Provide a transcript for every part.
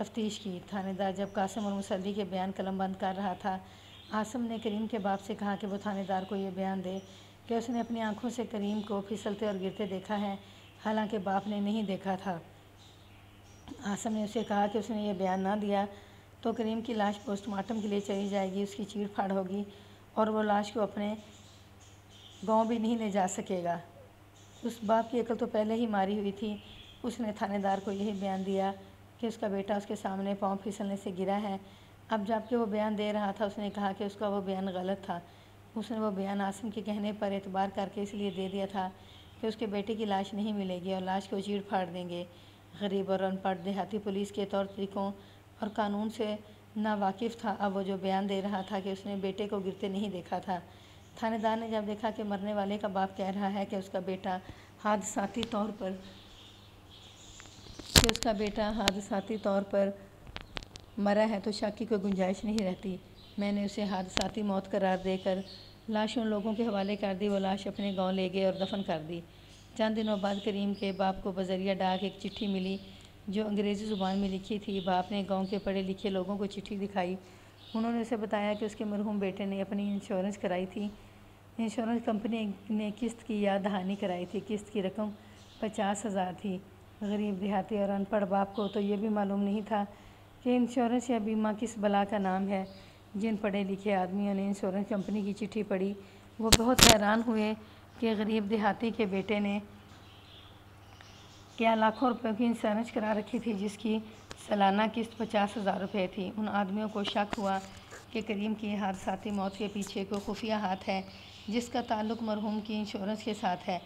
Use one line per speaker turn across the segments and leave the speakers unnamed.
تفتیش کی۔ تھانے دار جب قاسم اور مسلی کے بیان قلم بند کر رہا تھا، عاصم نے کریم کے باپ سے کہا کہ وہ تھانے دار کو یہ بیان دے کہ اس نے اپنی آنکھوں سے کریم کو پھسلتے اور گرتے دیکھا ہے، حالانکہ باپ نے نہیں دیکھا تھا۔ عاصم نے اسے کہا کہ اس نے یہ بیان نہ دیا تو کریم کی لاش پوسٹ مارٹم کے لیے چلی جائے گی، اس کی چیڑ پھاڑ ہوگی اور وہ لاش کو اپنے گاؤں بھی نہیں لے جا سکے گا۔ اس باپ کی عقل تو پہلے ہی ماری ہوئی تھی۔ اس نے تھانے دار کو یہی بیان دیا کہ اس کا بیٹا اس کے سامنے پاؤں پھسلنے سے گرا ہے۔ اب جب کہ وہ بیان دے رہا تھا، اس نے کہا کہ اس کا وہ بیان غلط تھا۔ اس نے وہ بیان عاصم کے کہنے پر اعتبار کر کے اس لیے دے دیا تھا کہ اس کے بیٹے کی لاش نہیں ملے گی اور لاش کو چیڑ پھاڑ دیں گے۔ غریب اور ان پڑھ دیہاتی پولیس کے طور طریقوں اور قانون سے ناواقف تھا۔ اب وہ جو بیان دے رہا تھا کہ اس نے بیٹے کو گرتے نہیں دیکھا تھا۔ تھانے دار نے جب دیکھا کہ مرنے والے کا باپ کہہ رہا ہے کہ اس کا بیٹا حادثاتی طور پر مرا ہے تو شک کی کوئی گنجائش نہیں رہتی۔ میں نے اسے حادثاتی موت قرار دے کر لاش ان لوگوں کے حوالے کر دی۔ وہ لاش اپنے گاؤں لے گئے اور دفن کر دی۔ چند دنوں بعد کریم کے باپ کو بذریعہ ڈاک ایک چٹھی ملی جو انگریزی زبان میں لکھی تھی۔ باپ نے گاؤں کے پڑھے لکھے لوگوں کو چٹھی دکھائی۔ انہوں نے اسے بتایا کہ اس کے مرحوم بیٹے نے اپنی انشورنس کرائی تھی۔ انشورنس کمپنی نے قسط کی یاد دہانی کرائی تھی۔ قسط کی رقم 50,000 تھی۔ غریب دیہاتی اور ان پڑھ باپ کو تو یہ بھی معلوم نہیں تھا کہ انشورنس یا بیمہ کس بلا کا نام ہے۔ جن پڑھے لکھے آدمیوں نے انشورنس کمپنی کی چٹھی پڑھی وہ بہت حیران ہوئے کہ غریب دیہاتی کے بیٹے نے کیا لاکھوں روپے کی انشورنس کرا رکھی تھی جس کی سالانہ قسط 50,000 روپے تھی۔ ان آدمیوں کو شک ہوا کہ کریم کی حادثاتی موت کے پیچھے کوئی خفیہ ہاتھ ہے جس کا تعلق مرحوم کی انشورنس کے ساتھ ہے۔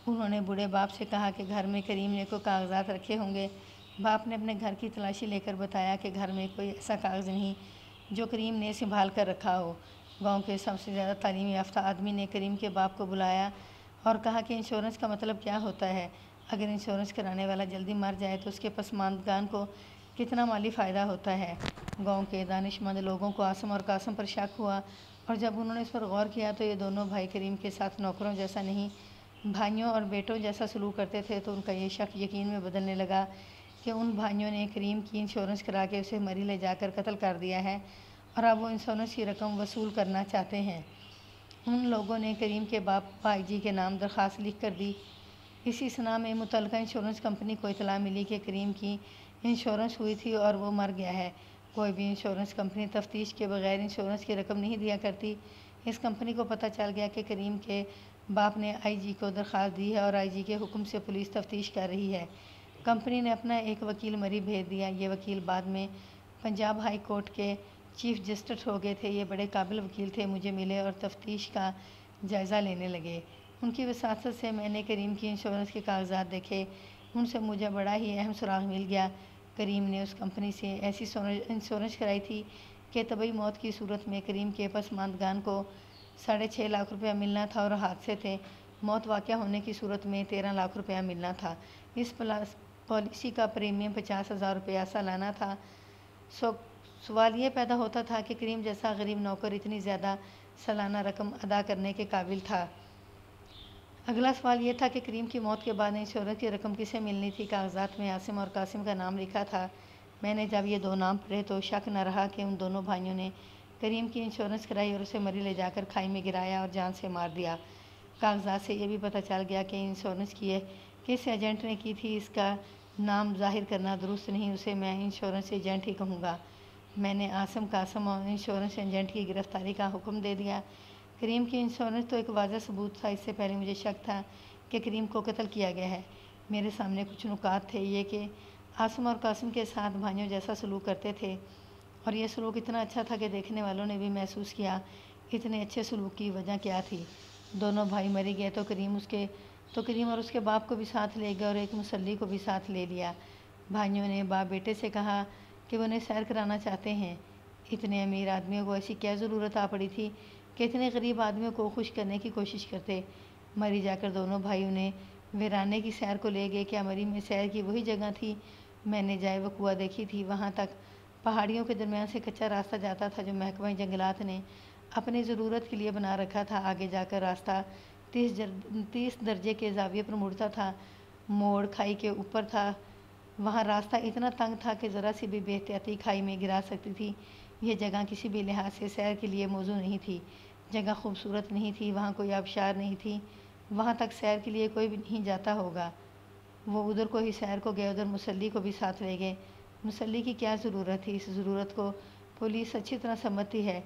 انہوں نے بوڑھے باپ سے کہا کہ گھر میں کریم نے کوئی کاغذات رکھے ہوں گے۔ باپ نے اپنے گھر کی تلاشی لے کر بتایا کہ گھر میں کوئی ایسا کاغذ نہیں جو کریم نے سنبھال کر رکھا ہو۔ گاؤں کے سب سے زیادہ تعلیم یافتہ آدمی نے کریم کے باپ کو بلایا اور کہا کہ انشورنس کا مطلب کیا ہوتا ہے، اگر انشورنس کرانے والا جلدی مر جائے تو اس کے پسماندگان کو کتنا مالی فائدہ ہوتا ہے۔ گاؤں کے دانشمند لوگوں کو عاصم اور قاسم پر شک ہوا اور جب انہوں نے اس پر غور کیا تو یہ دونوں بھائی کریم کے ساتھ نوکروں جیسا نہیں بھائیوں اور بیٹوں جیسا سلوک کرتے تھے، تو ان کا یہ شک یقین میں بدلنے لگا کہ ان بھائیوں نے کریم کی انشورنس کرا کے اسے مری لے جا کر قتل کر دیا ہے اور اب وہ انشورنس کی رقم وصول کرنا چاہتے ہیں۔ ان لوگوں نے کریم کے باپ بھائی جی کے نام درخواست لکھ کر دی۔ اسی اثناء میں متعلقہ انشورنس کمپنی کو اطلاع ملی کہ کریم کی انشورنس ہوئی تھی اور وہ مر گیا ہے۔ کوئی بھی انشورنس کمپنی تفتیش کے بغیر انشورنس کی رقم نہیں دیا کرتی۔ اس کمپنی کو پتہ چل گیا کہ کریم کے باپ نے آئی جی کو درخواست دی ہے اور آئی جی کے حکم سے پولیس تفتیش کر رہی ہے۔ کمپنی نے اپنا ایک وکیل مری بھیج دیا۔ یہ وکیل بعد میں پنجاب ہائی کورٹ کے چیف جسٹس ہو گئے تھے۔ یہ بڑے قابل وکیل تھے، مجھے ملے اور تفتیش کا جائزہ لینے لگے۔ ان کی وساطت سے میں نے کریم کی انشورنس کے کاغذات دیکھے۔ ان سے مجھے بڑا ہی اہم سراغ مل گیا۔ کریم نے اس کمپنی سے ایسی انشورنس کرائی تھی کہ طبعی موت کی صورت میں کریم کے پسماندگان کو 6.5 لاکھ روپیہ ملنا تھا اور حادثے سے موت واقع ہونے کی صورت میں 13 لاکھ روپیہ ملنا تھا۔ اس پالیسی کا پریمیم 50,000 روپیہ سالانہ تھا۔ سوال یہ پیدا ہوتا تھا کہ کریم جیسا غریب نوکر اتنی زیادہ سالانہ رقم ادا کرنے کے قابل تھا۔ اگلا سوال یہ تھا کہ کریم کی موت کے بعد انشورنس کی رقم کسے ملنی تھی۔ کاغذات میں عاصم اور قاسم کا نام لکھا تھا۔ میں نے جب یہ دو نام پڑھے تو شک نہ رہا کہ ان دونوں بھائیوں نے کریم کی انشورنس کرائی اور اسے مری لے جا کر کھائی میں گرایا اور جان سے مار دیا۔ کاغذات سے یہ بھی پتہ چل گیا کہ انشورنس کس ایجنٹ نے کی تھی۔ اس کا نام ظاہر کرنا درست نہیں، اسے میں انشورنس ایجنٹ ہی کہوں گا۔ میں نے عاصم، قاسم اور انشورنس ایجنٹ کی گرفتاری کا حکم دے دیا۔ کریم کی انشورنس تو ایک واضح ثبوت تھا۔ اس سے پہلے مجھے شک تھا کہ کریم کو قتل کیا گیا ہے۔ میرے سامنے کچھ نکات تھے، یہ کہ عاصم اور قاسم کے ساتھ بھائیوں جیسا سلوک کرتے تھے اور یہ سلوک اتنا اچھا تھا کہ دیکھنے والوں نے بھی محسوس کیا۔ اتنے اچھے سلوک کی وجہ کیا تھی؟ دونوں بھائی مری گئے تو کریم اور اس کے باپ کو بھی ساتھ لے گئے اور ایک مسلی کو بھی ساتھ لے لیا۔ بھائیوں نے باپ بیٹے سے کہا کہ وہ انہیں سیر کرانا چاہتے ہیں۔ اتنے امیر آدمیوں کو ایسی کیا ضرورت آ پڑی تھی کہ اتنے غریب آدمیوں کو خوش کرنے کی کوشش کرتے؟ مری جا کر دونوں بھائی انہیں ویرانے کی سیر کو لے گئے۔ کیا مری میں سیر کی وہی جگہ تھی؟ میں نے جائے وقوع دیکھی تھی۔ وہاں تک پہاڑیوں کے درمیان سے کچا راستہ جاتا تھا جو محکمہ جنگلات نے اپنی ضرورت کے لیے بنا رکھا تھا۔ آگے جا کر راستہ 30 درجے کے زاویے پر مڑتا تھا۔ موڑ کھائی کے اوپر تھا وہاں راستہ اتنا تنگ تھا کہ ذرا سی بھی بے احتیاطی کھائی میں گرا سکتی تھی۔ یہ جگہ کسی بھی لحاظ سے سیر کے لیے موزوں نہیں تھی۔ جگہ خوبصورت نہیں تھی، وہاں کوئی آبشار نہیں تھی، وہاں تک سیر کے لیے کوئی بھی نہیں جاتا ہوگا۔ وہ ادھر کو ہی سیر کو گئے، ادھر مسلی کو بھی ساتھ لے گئے۔ مسلی کی کیا ضرورت تھی؟ اس ضرورت کو پولیس اچھی طرح سمجھتی ہے۔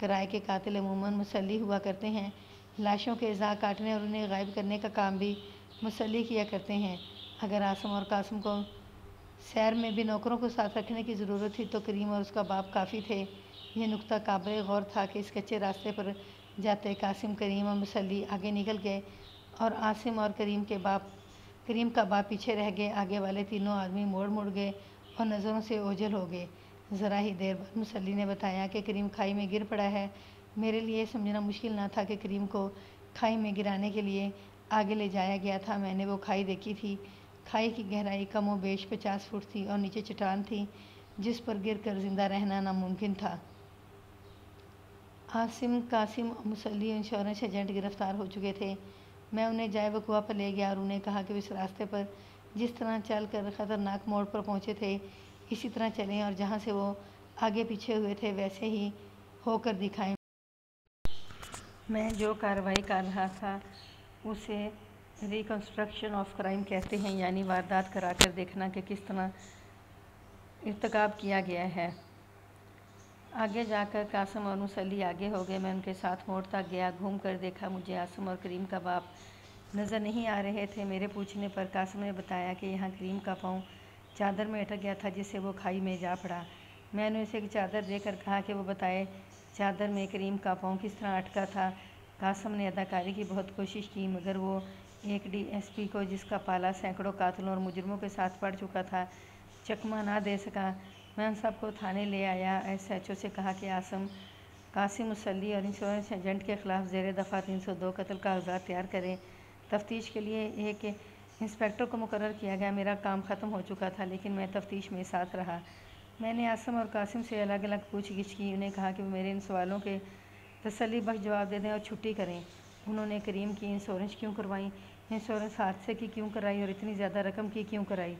کرائے کے قاتل عموماً مسلی ہوا کرتے ہیں۔ لاشوں کے اعضاء کاٹنے اور انہیں غائب کرنے کا کام بھی مسلی کیا کرتے ہیں۔ اگر عاصم اور قاسم کو سیر میں بھی نوکروں کو ساتھ رکھنے کی ضرورت تھی تو کریم اور اس کا باپ کافی تھے۔ یہ نکتہ قابل غور تھا کہ اس کچے راستے پر جاتے قاسم، کریم اور مسلی آگے نکل گئے اور عاصم اور کریم کا باپ پیچھے رہ گئے۔ آگے والے تینوں آدمی مڑ گئے اور نظروں سے اوجھل ہو گئے۔ ذرا ہی دیر بعد مسلی نے بتایا کہ کریم کھائی میں گر پڑا ہے۔ میرے لیے سمجھنا مشکل نہ تھا کہ کریم کو کھائی میں گرانے کے لیے آگے لے جایا گیا تھا۔ میں نے وہ کھائی دیکھی تھی۔ کھائی کی گہرائی کم و بیش 50 فٹ تھی اور نیچے چٹان تھی جس پر گر کر زندہ رہنا ناممکن تھا۔ عاصم، قاسم اور مسلی انشورنس ایجنٹ گرفتار ہو چکے تھے۔ میں انہیں جائے وقوع پر لے گیا اور انہیں کہا کہ اس راستے پر جس طرح چل کر خطرناک موڑ پر پہنچے تھے اسی طرح چلیں اور جہاں سے وہ آگے پیچھے ہوئے تھے ویسے ہی ہو کر دکھائیں۔ میں جو کارروائی کر رہا تھا اسے ریکنسٹرکشن آف کرائم کہتے ہیں، یعنی واردات کرا کر دیکھنا کہ کس طرح ارتکاب کیا گیا ہے۔ آگے جا کر قاسم اور مسلی آگے ہو گئے۔ میں ان کے ساتھ موڑ تک گیا، گھوم کر دیکھا، مجھے عاصم اور کریم کا باپ نظر نہیں آ رہے تھے۔ میرے پوچھنے پر قاسم نے بتایا کہ یہاں کریم کا پاؤں چادر میں اٹک گیا تھا جس سے وہ کھائی میں جا پڑا۔ میں نے اسے ایک چادر دے کر کہا کہ وہ بتائے چادر میں کریم کا پاؤں کس طرح اٹکا تھا۔ قاسم نے اداکاری کی بہت کوشش کی مگر وہ ایک ڈی ایس پی کو جس کا پالا سینکڑوں قاتلوں اور مجرموں کے ساتھ پڑ چکا تھا چکمہ نہ دے سکا۔ میں ان سب کو تھانے لے آیا، ایس ایچ او سے کہا کہ قاسم، مسلی اور انشورنس ایجنٹ کے خلاف زیر دفعہ 302 قتل کاغذات تیار کریں۔ تفتیش کے لیے ایک انسپکٹر کو مقرر کیا گیا۔ میرا کام ختم ہو چکا تھا لیکن میں تفتیش میں ساتھ رہا۔ میں نے عاصم اور قاسم سے الگ الگ پوچھ گچھ کی، انہیں کہا کہ وہ میرے ان سوالوں کے تسلی بخش جواب دے دیں اور چھٹی کریں۔ انہوں نے کریم کی انشورنس کیوں کروائی، انشورنس حادثے کی کیوں کرائی اور اتنی زیادہ رقم کی کیوں کرائی؟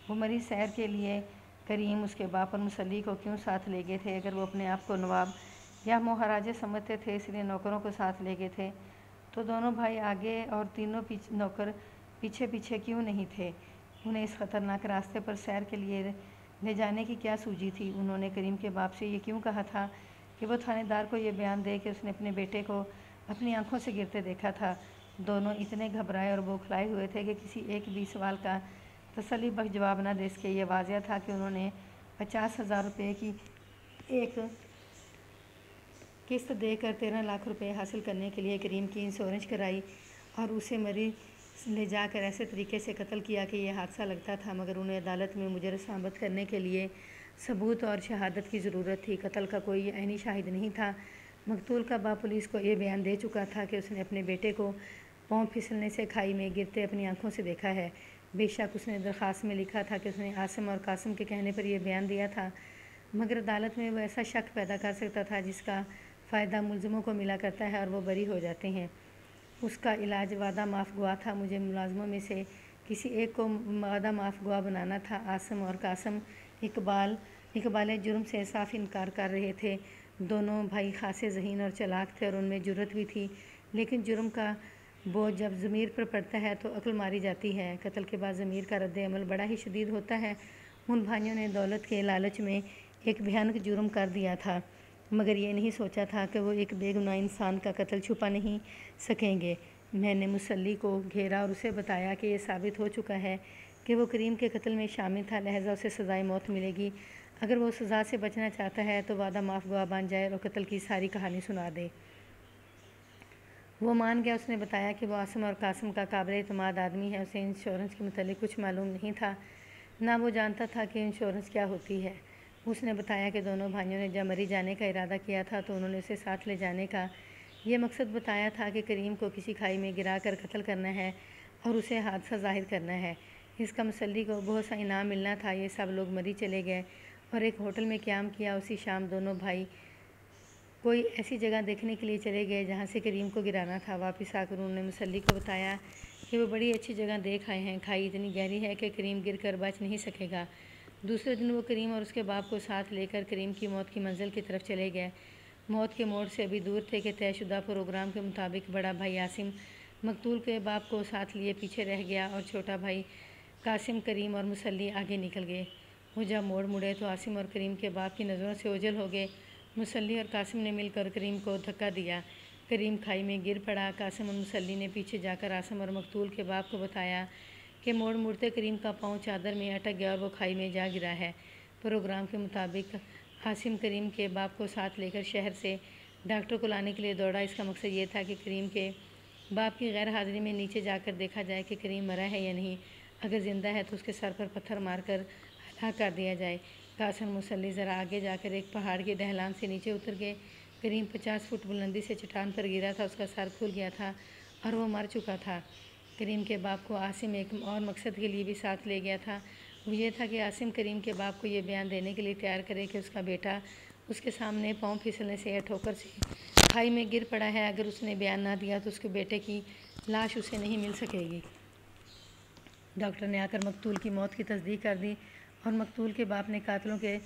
وہ مریض سیر کے لیے کریم، اس کے باپ اور مسلی کو کیوں ساتھ لے گئے تھے؟ اگر وہ اپنے آپ کو نواب یا مہاراجے سمجھتے تھے اس لیے نوکروں کو ساتھ لے گئے تھے تو دونوں بھائی آگے اور تینوں نوکر پیچھے پیچھے کیوں نہیں تھے؟ انہیں اس خطرناک راستے پر سیر کے لیے لے جانے کی کیا سوجی تھی؟ انہوں نے کریم کے باپ سے یہ کیوں کہا تھا کہ وہ تھانے دار کو یہ بیان دے کہ اس نے اپنے بیٹے کو اپنی آنکھوں سے گرتے دیکھا تھا؟ دونوں اتنے گھبرائے اور بوکھلائے ہوئے تھے کہ کسی ایک بھی سوال کا تسلی بخش جواب نہ دے سکے۔ یہ واضح تھا کہ انہوں نے 50,000 روپے کی ایک قسط دے کر 13 لاکھ روپے حاصل کرنے کے لیے کریم کی انشورنس کرائی اور اسے مریض لے جا کر ایسے طریقے سے قتل کیا کہ یہ حادثہ لگتا تھا، مگر انہیں عدالت میں مجرم ثابت کرنے کے لیے ثبوت اور شہادت کی ضرورت تھی۔ قتل کا کوئی عینی شاہد نہیں تھا۔ مقتول کا باپ پولیس کو یہ بیان دے چکا تھا کہ اس نے اپنے بیٹے کو پاؤں پھسلنے سے کھائی میں گرتے اپنی آنکھوں سے دیکھا ہے۔ بے شک اس نے درخواست میں لکھا تھا کہ اس نے عاصم اور قاسم کے کہنے پر یہ بیان دیا تھا، مگر عدالت میں وہ ایسا شک پیدا کر سکتا تھا جس کا فائدہ ملزموں کو ملا کرتا ہے اور وہ بری ہو جاتے ہیں۔ اس کا علاج وعدہ معاف گواہ تھا۔ مجھے ملازموں میں سے کسی ایک کو وعدہ معاف گواہ بنانا تھا۔ عاصم اور قاسم اقبال جرم سے صاف انکار کر رہے تھے۔ دونوں بھائی خاصے ذہین اور چالاک تھے اور ان میں جرأت بھی تھی، لیکن جرم کا بوجھ جب ضمیر پر پڑتا ہے تو عقل ماری جاتی ہے۔ قتل کے بعد ضمیر کا رد عمل بڑا ہی شدید ہوتا ہے۔ ان بھائیوں نے دولت کے لالچ میں ایک بھیانک جرم کر دیا تھا، مگر یہ نہیں سوچا تھا کہ وہ ایک بے گناہ انسان کا قتل چھپا نہیں سکیں گے۔ میں نے مسلی کو گھیرا اور اسے بتایا کہ یہ ثابت ہو چکا ہے کہ وہ کریم کے قتل میں شامل تھا، لہذا اسے سزائے موت ملے گی۔ اگر وہ سزا سے بچنا چاہتا ہے تو وعدہ معاف گواہ بن جائے اور قتل کی ساری کہانی سنا دے۔ وہ مان گیا۔ اس نے بتایا کہ وہ عاصم اور قاسم کا قابل اعتماد آدمی ہے۔ اسے انشورنس کے متعلق کچھ معلوم نہیں تھا، نہ وہ جانتا تھا کہ انشورنس کیا ہوتی ہے۔ اس نے بتایا کہ دونوں بھائیوں نے جب مری جانے کا ارادہ کیا تھا تو انہوں نے اسے ساتھ لے جانے کا یہ مقصد بتایا تھا کہ کریم کو کسی کھائی میں گرا کر قتل کرنا ہے اور اسے حادثہ ظاہر کرنا ہے۔ اس کا مسلی کو بہت سا انعام ملنا تھا۔ یہ سب لوگ مری چلے گئے اور ایک ہوٹل میں قیام کیا۔ اسی شام دونوں بھائی کوئی ایسی جگہ دیکھنے کے لیے چلے گئے جہاں سے کریم کو گرانا تھا۔ واپس آ کر انہوں نے مسلی کو بتایا کہ کہ وہ بڑی اچھی جگہ دیکھ آئے ہیں، کھائی اتنی گہری ہے کہ کریم گر کر بچ نہیں سکے گا۔ دوسرے دن وہ کریم اور اس کے باپ کو ساتھ لے کر کریم کی موت کی منزل کی طرف چلے گئے۔ موت کے موڑ سے ابھی دور تھے کہ طے شدہ پروگرام کے مطابق بڑا بھائی عاصم مقتول کے باپ کو ساتھ لیے پیچھے رہ گیا اور چھوٹا بھائی قاسم، کریم اور مسلی آگے نکل گئے۔ وہ جب موڑ مڑے تو عاصم اور کریم کے باپ کی نظروں سے اوجھل ہو گئے۔ مسلی اور قاسم نے مل کر کریم کو دھکا دیا، کریم کھائی میں گر پڑا۔ قاسم اور مسلی نے پیچھے جا کر عاصم اور مقتول کے باپ کو بتایا کہ موڑ مڑتے کریم کا پاؤں چادر میں اٹک گیا اور وہ کھائی میں جا گرا ہے۔ پروگرام کے مطابق عاصم کریم کے باپ کو ساتھ لے کر شہر سے ڈاکٹر کو لانے کے لیے دوڑا۔ اس کا مقصد یہ تھا کہ کریم کے باپ کی غیر حاضری میں نیچے جا کر دیکھا جائے کہ کریم مرا ہے یا نہیں، اگر زندہ ہے تو اس کے سر پر پتھر مار کر ہلاک کر دیا جائے۔ قاسم مسلی ذرا آگے جا کر ایک پہاڑ کی ڈھلان سے نیچے اتر گئے۔ کریم 50 فٹ بلندی سے چٹان پر گرا تھا، اس کا سر کھل گیا تھا اور وہ مر چکا تھا۔ کریم کے باپ کو عاصم ایک اور مقصد کے لیے بھی ساتھ لے گیا تھا، وہ یہ تھا کہ عاصم کریم کے باپ کو یہ بیان دینے کے لیے تیار کرے کہ اس کا بیٹا اس کے سامنے پاؤں پھسلنے سے یا ٹھوکر سے کھائی میں گر پڑا ہے۔ اگر اس نے بیان نہ دیا تو اس کے بیٹے کی لاش اسے نہیں مل سکے گی۔ ڈاکٹر نے آ کر مقتول کی موت کی تصدیق کر دی اور مقتول کے باپ نے قاتلوں کے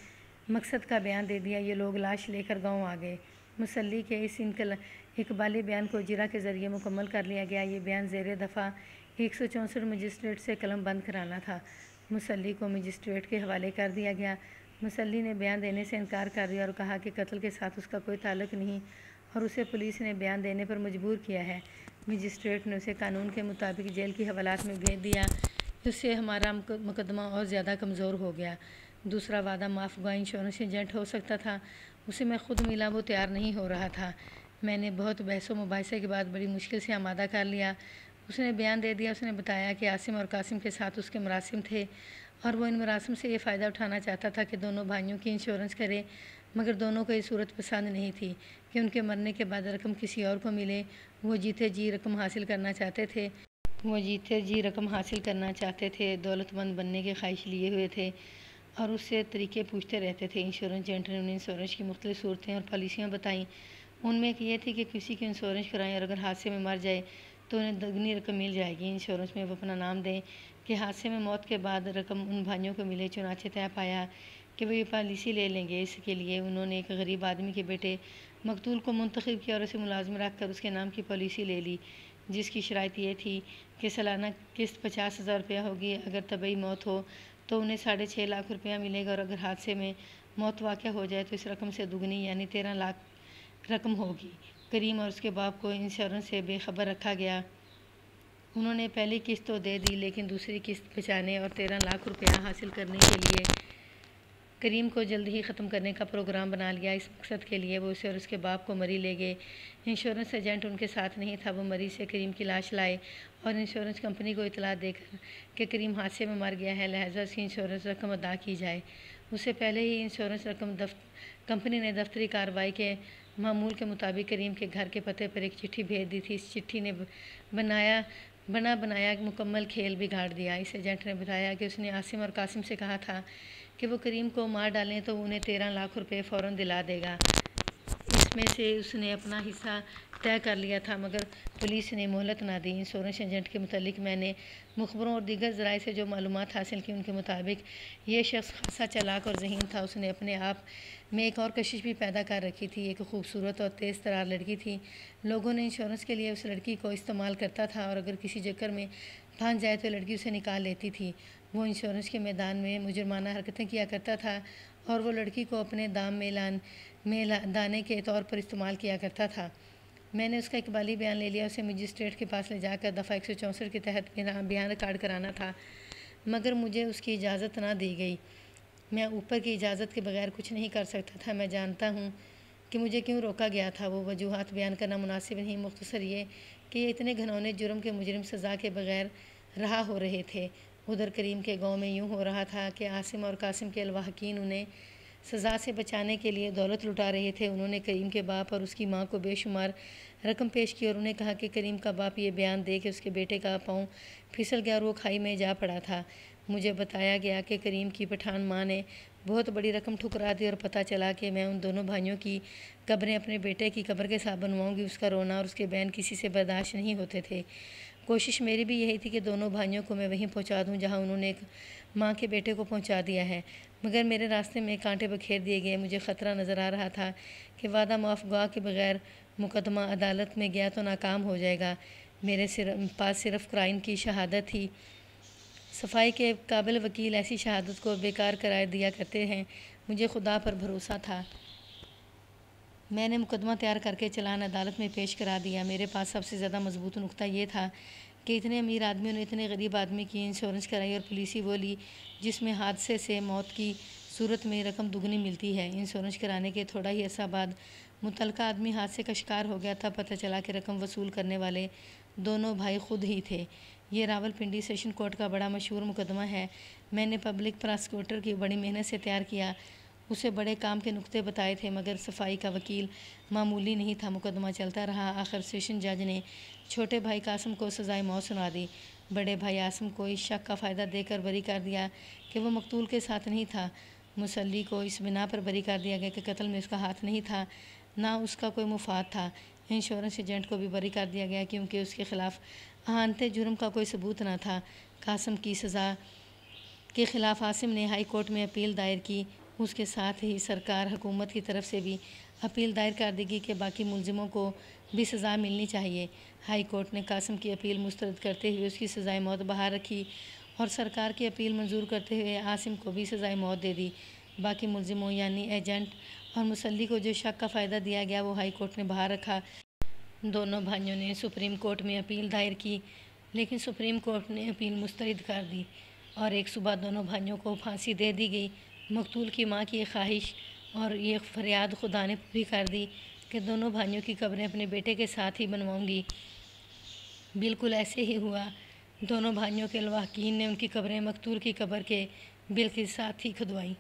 مقصد کا بیان دے دیا۔ یہ لوگ لاش لے کر گاؤں آ گئے۔ مسلی کے اس اقبالی بیان کو اجرا کے ذریعے مکمل کر لیا گیا۔ یہ بیان زیر دفعہ 164 مجسٹریٹ سے قلم بند کرانا تھا۔ مسلی کو مجسٹریٹ کے حوالے کر دیا گیا۔ مسلی نے بیان دینے سے انکار کر دیا اور کہا کہ قتل کے ساتھ اس کا کوئی تعلق نہیں اور اسے پولیس نے بیان دینے پر مجبور کیا ہے۔ مجسٹریٹ نے اسے قانون کے مطابق جیل کی حوالات میں بھیج دیا۔ اس سے ہمارا مقدمہ اور زیادہ کمزور ہو گیا۔ دوسرا وعدہ معاف گواہ انشورنس ایجنٹ ہو سکتا تھا، اسے میں خود ملا، وہ تیار نہیں ہو رہا تھا۔ میں نے بہت بحث و مباحثے کے بعد بڑی مشکل سے آمادہ کر لیا۔ اس نے بیان دے دیا۔ اس نے بتایا کہ عاصم اور قاسم کے ساتھ اس کے مراسم تھے اور وہ ان مراسم سے یہ فائدہ اٹھانا چاہتا تھا کہ دونوں بھائیوں کی انشورنس کرے، مگر دونوں کو یہ صورت پسند نہیں تھی کہ ان کے مرنے کے بعد رقم کسی اور کو ملے۔ وہ جیتے جی رقم حاصل کرنا چاہتے تھے، دولت مند بننے کے خواہش لیے ہوئے تھے اور اس سے طریقے پوچھتے رہتے تھے۔ انشورنس ایجنٹ نے انہیں انشورنس کی مختلف صورتیں اور پالیسیاں بتائیں۔ ان میں ایک یہ تھی کہ کسی کی انشورنس کرائیں اور اگر حادثے میں مر جائے تو انہیں دگنی رقم مل جائے گی۔ انشورنس میں وہ اپنا نام دیں کہ حادثے میں موت کے بعد رقم ان بھائیوں کو ملے۔ چنانچہ طے پایا کہ وہ یہ پالیسی لے لیں گے۔ اس کے لیے انہوں نے ایک غریب آدمی کے بیٹے مقتول کو منتخب کیا اور اسے ملازم رکھ کر اس کے نام کی پالیسی لے لی، جس کی شرائط یہ تھی کہ سالانہ قسط 50,000 روپیہ ہوگی۔ اگر طبعی موت ہو تو انہیں 6.5 لاکھ روپیہ ملے گا اور اگر حادثے میں موت واقع ہو جائے تو اس رقم سے دگنی یعنی 13 لاکھ رقم ہوگی۔ کریم اور اس کے باپ کو انشورنس سے بے خبر رکھا گیا۔ انہوں نے پہلی قسط تو دے دی لیکن دوسری قسط بچانے اور 13 لاکھ روپیہ حاصل کرنے کے لیے کریم کو جلد ہی ختم کرنے کا پروگرام بنا لیا۔ اس مقصد کے لیے وہ اسے اور اس کے باپ کو مری لے گئے۔ انشورنس ایجنٹ ان کے ساتھ نہیں تھا۔ وہ مری سے کریم کی لاش لائے اور انشورنس کمپنی کو اطلاع دے کر کہ کریم حادثے میں مر گیا ہے، لہذا اس کی انشورنس رقم ادا کی جائے۔ اس سے پہلے ہی انشورنس کمپنی نے دفتری کارروائی کے معمول کے مطابق کریم کے گھر کے پتے پر ایک چٹھی بھیج دی تھی۔ اس چٹھی نے بنایا مکمل کھیل بگاڑ دیا۔ اس ایجنٹ نے بتایا کہ اس نے عاصم اور قاسم سے کہا تھا کہ وہ کریم کو مار ڈالیں تو انہیں 13 لاکھ روپے فوراً دلا دے گا۔ اس میں سے اس نے اپنا حصہ طے کر لیا تھا مگر پولیس نے مہلت نہ دی۔ انشورنس ایجنٹ کے متعلق میں نے مخبروں اور دیگر ذرائع سے جو معلومات حاصل کی ان کے مطابق یہ شخص خاصا چالاک اور ذہین تھا۔ اس نے اپنے آپ میں ایک اور کشش بھی پیدا کر رکھی تھی۔ ایک خوبصورت اور تیز ترار لڑکی تھی۔ لوگوں نے انشورنس کے لیے اس لڑکی کو استعمال کرتا تھا اور اگر کسی چکر میں پھنس جائے تو لڑکی اسے نکال لیتی تھی۔ وہ انشورنس کے میدان میں مجرمانہ حرکتیں کیا کرتا تھا اور وہ لڑکی کو اپنے دام میں دانے کے طور پر استعمال کیا کرتا تھا۔ میں نے اس کا اقبالی بیان لے لیا۔ اسے مجسٹریٹ کے پاس لے جا کر دفعہ 164 کے تحت بیان ریکارڈ کرانا تھا مگر مجھے اس کی اجازت نہ دی گئی۔ میں اوپر کی اجازت کے بغیر کچھ نہیں کر سکتا تھا۔ میں جانتا ہوں کہ مجھے کیوں روکا گیا تھا۔ وہ وجوہات بیان کرنا مناسب نہیں، مختصر یہ کہ یہ اتنے گھنونے جرم کے مجرم سزا کے بغیر رہا ہو رہے تھے۔ ادھر کریم کے گاؤں میں یوں ہو رہا تھا کہ عاصم اور قاسم کے الواحقین انہیں سزا سے بچانے کے لیے دولت لٹا رہے تھے۔ انہوں نے کریم کے باپ اور اس کی ماں کو بے شمار رقم پیش کی اور انہیں کہا کہ کریم کا باپ یہ بیان دے کہ اس کے بیٹے کا پاؤں پھسل گیا اور وہ کھائی میں جا پڑا تھا۔ مجھے بتایا گیا کہ کریم کی پٹھان ماں نے بہت بڑی رقم ٹھکرا دی اور پتہ چلا کہ میں ان دونوں بھائیوں کی قبریں اپنے بیٹے کی قبر کے ساتھ بنواؤں گی۔ اس کا رونا اور اس کے بین کسی سے برداشت نہیں ہوتے تھے۔ کوشش میری بھی یہی تھی کہ دونوں بھائیوں کو میں وہیں پہنچا دوں جہاں انہوں نے ایک ماں کے بیٹے کو پہنچا دیا ہے، مگر میرے راستے میں کانٹے بکھیر دیے گئے۔ مجھے خطرہ نظر آ رہا تھا کہ وعدہ معاف گواہ کے بغیر مقدمہ عدالت میں گیا تو ناکام ہو جائے گا۔ میرے پاس صرف قرائن کی شہادت تھی۔ صفائی کے قابل وکیل ایسی شہادت کو بیکار قرار دیا کرتے ہیں۔ مجھے خدا پر بھروسہ تھا۔ میں نے مقدمہ تیار کر کے چلان عدالت میں پیش کرا دیا۔ میرے پاس سب سے زیادہ مضبوط نقطہ یہ تھا کہ اتنے امیر آدمیوں نے اتنے غریب آدمی کی انشورنس کرائی اور پالیسی وہ لی جس میں حادثے سے موت کی صورت میں رقم دگنی ملتی ہے۔ انشورنس کرانے کے تھوڑا ہی عرصہ بعد متعلقہ آدمی حادثے کا شکار ہو گیا تھا۔ پتہ چلا کہ رقم وصول کرنے والے دونوں بھائی خود ہی تھے۔ یہ راولپنڈی سیشن کورٹ کا بڑا مشہور مقدمہ ہے۔ میں نے پبلک پراسیکیوٹر کی بڑی محنت سے تیار کیا، اسے بڑے کام کے نقطے بتائے تھے، مگر صفائی کا وکیل معمولی نہیں تھا۔ مقدمہ چلتا رہا۔ آخر سیشن جج نے چھوٹے بھائی قاسم کو سزائے موت سنا دی۔ بڑے بھائی عاصم کو اس شک کا فائدہ دے کر بری کر دیا کہ وہ مقتول کے ساتھ نہیں تھا۔ مسلی کو اس بنا پر بری کر دیا گیا کہ قتل میں اس کا ہاتھ نہیں تھا، نہ اس کا کوئی مفاد تھا۔ انشورنس ایجنٹ کو بھی بری کر دیا گیا کیونکہ اس کے خلاف احانتِ جرم کا کوئی ثبوت نہ تھا۔ قاسم کی سزا کے خلاف عاصم نے ہائی کورٹ میں اپیل دائر کی۔ اس کے ساتھ ہی سرکار حکومت کی طرف سے بھی اپیل دائر کر دی گئی کہ باقی ملزموں کو بھی سزا ملنی چاہیے۔ ہائی کورٹ نے قاسم کی اپیل مسترد کرتے ہوئے اس کی سزائے موت بحال رکھی اور سرکار کی اپیل منظور کرتے ہوئے عاصم کو بھی سزائے موت دے دی۔ باقی ملزموں یعنی ایجنٹ اور مسلی کو جو شک کا فائدہ دیا گیا وہ ہائی کورٹ نے بحال رکھا۔ دونوں بھائیوں نے سپریم کورٹ میں اپیل دائر کی، لیکن سپریم کورٹ نے اپیل مسترد کر دی اور ایک صبح دونوں بھائیوں کو پھانسی دے دی گئی۔ مقتول کی ماں کی یہ خواہش اور یہ فریاد خدا نے پوری کر دی کہ دونوں بھائیوں کی قبریں اپنے بیٹے کے ساتھ ہی بنواؤں گی۔ بالکل ایسے ہی ہوا۔ دونوں بھائیوں کے لواحقین نے ان کی قبریں مقتول کی قبر کے بالکل ساتھ ہی کھدوائیں۔